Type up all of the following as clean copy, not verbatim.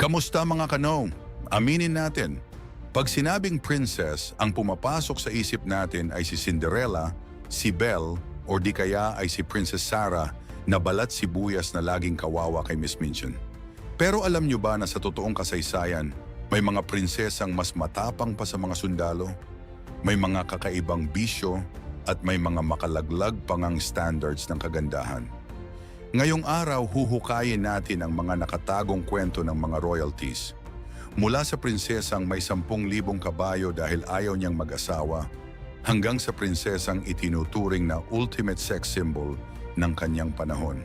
Kamusta mga kanong? Aminin natin, pag sinabing princess, ang pumapasok sa isip natin ay si Cinderella, si Belle, o di kaya ay si Princess Sarah na balat sibuyas na laging kawawa kay Miss Minchin. Pero alam nyo ba na sa totoong kasaysayan, may mga prinsesang mas matapang pa sa mga sundalo? May mga kakaibang bisyo at may mga makalaglag pangang standards ng kagandahan. Ngayong araw, huhukayin natin ang mga nakatagong kwento ng mga royalties. Mula sa prinsesang may 10,000 kabayo dahil ayaw niyang mag-asawa, hanggang sa prinsesang itinuturing na ultimate sex symbol ng kanyang panahon.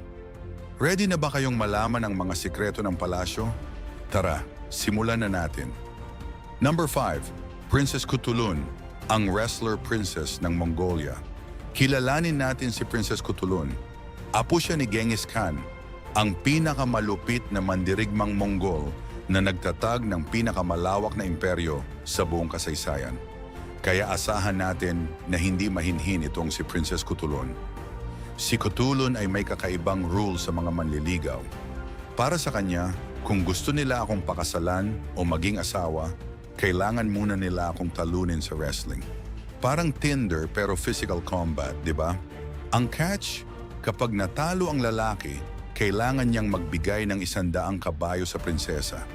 Ready na ba kayong malaman ang mga sikreto ng palasyo? Tara, simulan na natin. Number 5. Princess Kutulun, ang wrestler princess ng Mongolia. Kilalanin natin si Princess Kutulun. Apo siya ni Genghis Khan, ang pinakamalupit na mandirigmang Mongol na nagtatag ng pinakamalawak na imperyo sa buong kasaysayan. Kaya asahan natin na hindi mahinhin itong si Princess Kutulun. Si Kutulun ay may kakaibang rule sa mga manliligaw. Para sa kanya, kung gusto nila akong pakasalan o maging asawa, kailangan muna nila akong talunin sa wrestling. Parang Tinder pero physical combat, di ba? Ang catch, kapag natalo ang lalaki, kailangan niyang magbigay ng 100 kabayo sa prinsesa.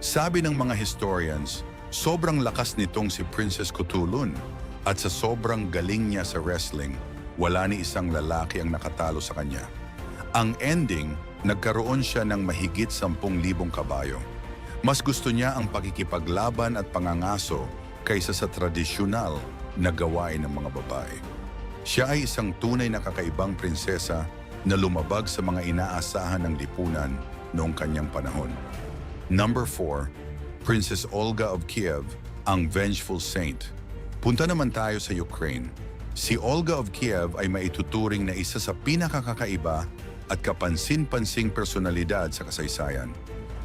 Sabi ng mga historians, sobrang lakas nitong si Princess Kutulun at sa sobrang galing niya sa wrestling, wala ni isang lalaki ang nakatalo sa kanya. Ang ending, nagkaroon siya ng mahigit 10,000 kabayo. Mas gusto niya ang pakikipaglaban at pangangaso kaysa sa tradisyonal na gawain ng mga babae. Siya ay isang tunay na kakaibang prinsesa na lumabag sa mga inaasahan ng lipunan noong kanyang panahon. Number 4. Princess Olga of Kiev, ang vengeful saint. Punta naman tayo sa Ukraine. Si Olga of Kiev ay maituturing na isa sa pinakakakaiba at kapansin-pansing personalidad sa kasaysayan.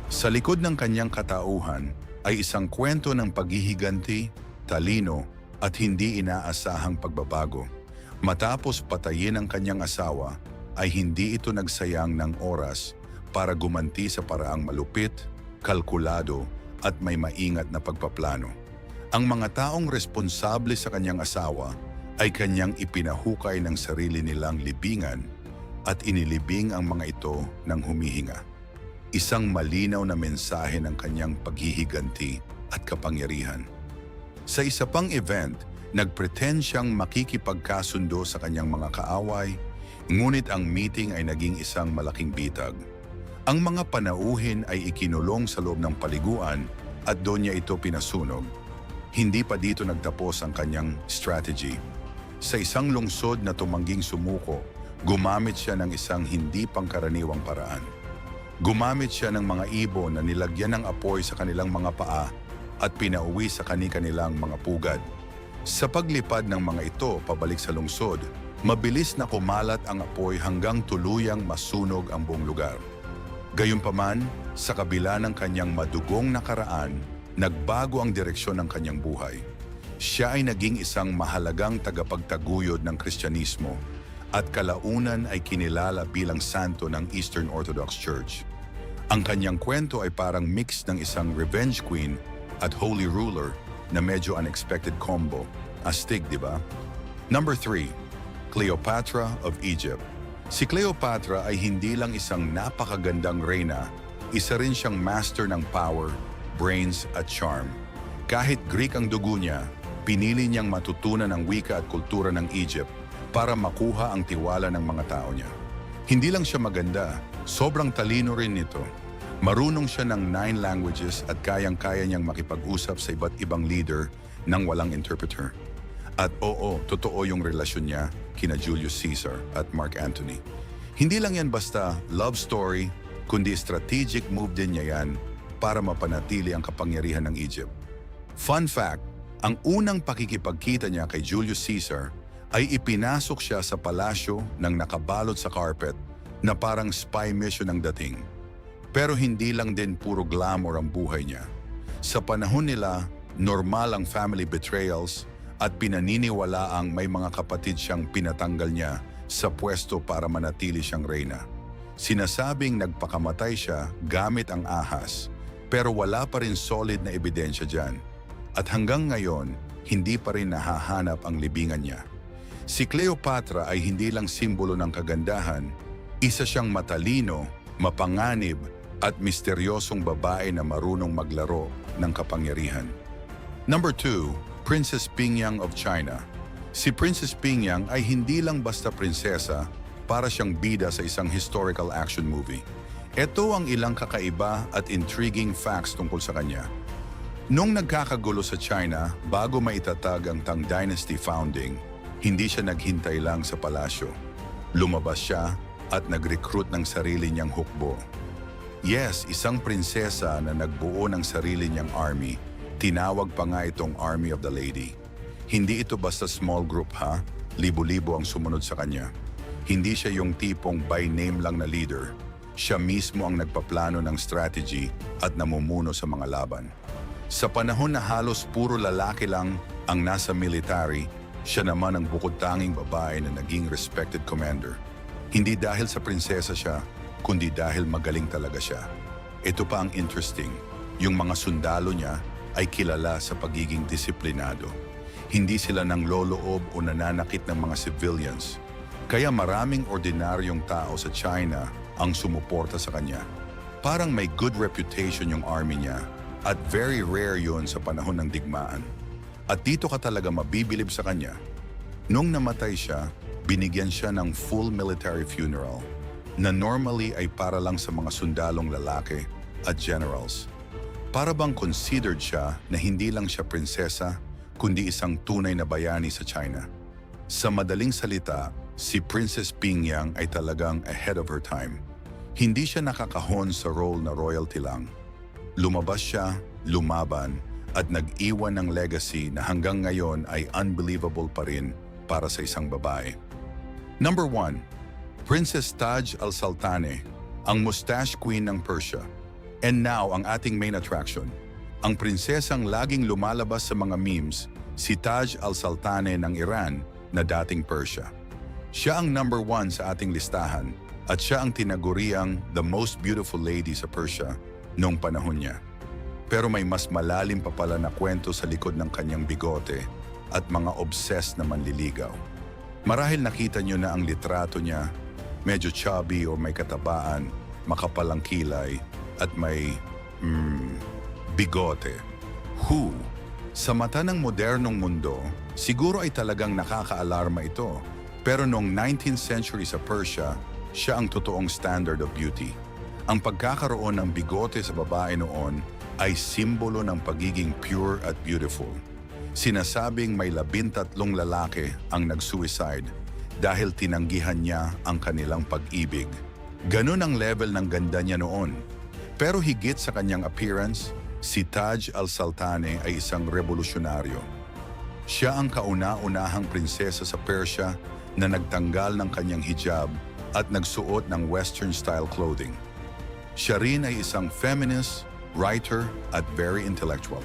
Sa likod ng kanyang katauhan ay isang kwento ng paghihiganti, talino at hindi inaasahang pagbabago. Matapos patayin ang kanyang asawa, ay hindi ito nagsayang ng oras para gumanti sa paraang malupit, kalkulado at may maingat na pagpaplano. Ang mga taong responsable sa kanyang asawa ay kanyang ipinahukay ng sarili nilang libingan at inilibing ang mga ito ng humihinga. Isang malinaw na mensahe ng kanyang paghihiganti at kapangyarihan. Sa isa pang event, nagpretend siyang makikipagkasundo sa kanyang mga kaaway, ngunit ang meeting ay naging isang malaking bitag. Ang mga panauhin ay ikinulong sa loob ng paliguan at doon niya ito pinasunog. Hindi pa dito nagtapos ang kanyang strategy. Sa isang lungsod na tumangging sumuko, gumamit siya ng isang hindi pangkaraniwang paraan. Gumamit siya ng mga ibon na nilagyan ng apoy sa kanilang mga paa at pinauwi sa kani-kanilang mga pugad. Sa paglipad ng mga ito pabalik sa lungsod, mabilis na kumalat ang apoy hanggang tuluyang masunog ang buong lugar. Gayunpaman, sa kabila ng kanyang madugong nakaraan, nagbago ang direksyon ng kanyang buhay. Siya ay naging isang mahalagang tagapagtaguyod ng Kristyanismo at kalaunan ay kinilala bilang santo ng Eastern Orthodox Church. Ang kanyang kwento ay parang mix ng isang revenge queen at holy ruler na medyo unexpected combo. Astig, di ba? Number 3. Cleopatra of Egypt. Si Cleopatra ay hindi lang isang napakagandang reyna, isa rin siyang master ng power, brains at charm. Kahit Greek ang dugo niya, pinili niyang matutunan ang wika at kultura ng Egypt para makuha ang tiwala ng mga tao niya. Hindi lang siya maganda, sobrang talino rin nito. Marunong siya ng 9 languages at kayang-kaya niyang makipag-usap sa iba't ibang leader nang walang interpreter. At oo, totoo yung relasyon niya kina Julius Caesar at Mark Antony. Hindi lang yan basta love story, kundi strategic move din niya yan para mapanatili ang kapangyarihan ng Egypt. Fun fact, ang unang pakikipagkita niya kay Julius Caesar ay ipinasok siya sa palasyo ng nakabalot sa carpet na parang spy mission ang dating. Pero hindi lang din puro glamour ang buhay niya. Sa panahon nila, normal ang family betrayals at pinaniniwalaang may mga kapatid siyang pinatanggal niya sa pwesto para manatili siyang reyna. Sinasabing nagpakamatay siya gamit ang ahas, Pero wala pa rin solid na ebidensya dyan. At hanggang ngayon, hindi pa rin nahahanap ang libingan niya. Si Cleopatra ay hindi lang simbolo ng kagandahan, isa siyang matalino, mapanganib, at misteryosong babae na marunong maglaro ng kapangyarihan. Number 2, Princess Pingyang of China. Si Princess Pingyang ay hindi lang basta prinsesa, para siyang bida sa isang historical action movie. Ito ang ilang kakaiba at intriguing facts tungkol sa kanya. Nung nagkakagulo sa China bago maitatag ang Tang Dynasty founding, hindi siya naghintay lang sa palasyo. Lumabas siya at nag-recruit ng sarili niyang hukbo. Yes, isang prinsesa na nagbuo ng sarili niyang army. Tinawag pa nga itong Army of the Lady. Hindi ito basta small group ha, libo-libo ang sumunod sa kanya. Hindi siya yung tipong by name lang na leader. Siya mismo ang nagpaplano ng strategy at namumuno sa mga laban. Sa panahon na halos puro lalaki lang ang nasa military, siya naman ang bukod-tanging babae na naging respected commander. Hindi dahil sa prinsesa siya, kundi dahil magaling talaga siya. Ito pa ang interesting, yung mga sundalo niya ay kilala sa pagiging disiplinado. Hindi sila nang loloob o nananakit ng mga civilians. Kaya maraming ordinaryong tao sa China ang sumuporta sa kanya. Parang may good reputation yung army niya at very rare yun sa panahon ng digmaan. At dito ka talaga mabibilib sa kanya. Nung namatay siya, binigyan siya ng full military funeral na normally ay para lang sa mga sundalong lalaki at generals. Para bang considered siya na hindi lang siya prinsesa, kundi isang tunay na bayani sa China. Sa madaling salita, si Princess Pingyang ay talagang ahead of her time. Hindi siya nakakahon sa role na royalty lang. Lumabas siya, lumaban, at nag-iwan ng legacy na hanggang ngayon ay unbelievable pa rin para sa isang babae. Number 1, Princess Taj al-Sultaneh, ang mustache queen ng Persia. And now, ang ating main attraction, ang prinsesang laging lumalabas sa mga memes, si Taj al-Sultaneh ng Iran na dating Persia. Siya ang number 1 sa ating listahan at siya ang tinaguriang the most beautiful lady sa Persia noong panahon niya. Pero may mas malalim pa pala na kwento sa likod ng kanyang bigote at mga obsessed na manliligaw. Marahil nakita niyo na ang litrato niya, medyo chubby o may katabaan, makapal ang kilay, at may bigote. Who? Sa mata ng modernong mundo, siguro ay talagang nakakaalarma ito. Pero noong 19th century sa Persia, siya ang totoong standard of beauty. Ang pagkakaroon ng bigote sa babae noon ay simbolo ng pagiging pure at beautiful. Sinasabing may 13 lalaki ang nag-suicide dahil tinanggihan niya ang kanilang pag-ibig. Ganun ang level ng ganda niya noon. Pero higit sa kanyang appearance, si Taj al-Sultaneh ay isang revolusyonaryo. Siya ang kauna-unahang prinsesa sa Persia na nagtanggal ng kanyang hijab at nagsuot ng Western-style clothing. Siya rin ay isang feminist, writer at very intellectual.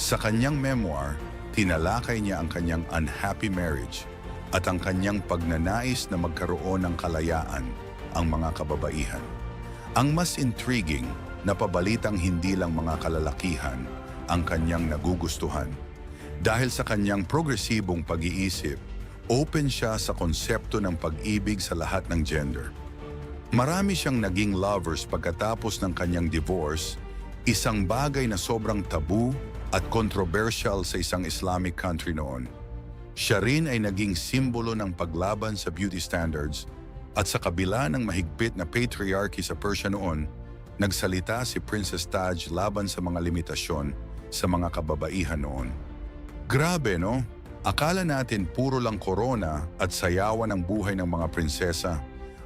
Sa kanyang memoir, tinalakay niya ang kanyang unhappy marriage at ang kanyang pagnanais na magkaroon ng kalayaan ang mga kababaihan. Ang mas intriguing, napabalitang hindi lang mga kalalakihan ang kanyang nagugustuhan. Dahil sa kanyang progresibong pag-iisip, open siya sa konsepto ng pag-ibig sa lahat ng gender. Marami siyang naging lovers pagkatapos ng kanyang divorce, isang bagay na sobrang tabu at controversial sa isang Islamic country noon. Siya rin ay naging simbolo ng paglaban sa beauty standards at sa kabila ng mahigpit na patriarchy sa Persia noon, nagsalita si Princess Taj laban sa mga limitasyon sa mga kababaihan noon. Grabe no? Akala natin puro lang korona at sayawan ang buhay ng mga prinsesa.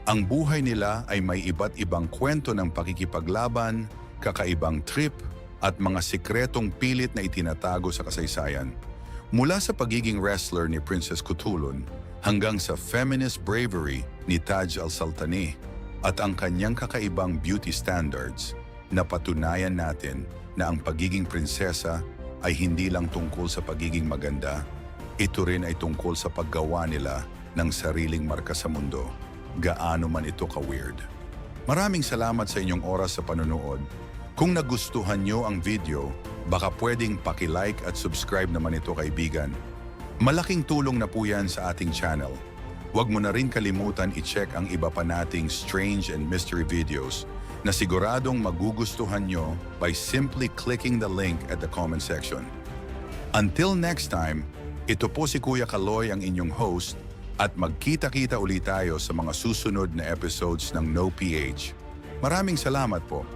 Ang buhay nila ay may iba't ibang kwento ng pakikipaglaban, kakaibang trip, at mga sikretong pilit na itinatago sa kasaysayan. Mula sa pagiging wrestler ni Princess Kutulun hanggang sa feminist bravery ni Taj al-Sultaneh at ang kanyang kakaibang beauty standards, napatunayan natin na ang pagiging prinsesa ay hindi lang tungkol sa pagiging maganda, ito rin ay tungkol sa paggawa nila ng sariling marka sa mundo, gaano man ito ka-weird. Maraming salamat sa inyong oras sa panonood. Kung nagustuhan nyo ang video, baka pwedeng paki-like at subscribe naman ito kaibigan. Malaking tulong na po yan sa ating channel. Huwag mo na rin kalimutan i-check ang iba pa nating strange and mystery videos na siguradong magugustuhan nyo by simply clicking the link at the comment section. Until next time, ito po si Kuya Kaloy ang inyong host at magkita-kita ulit tayo sa mga susunod na episodes ng No PH. Maraming salamat po.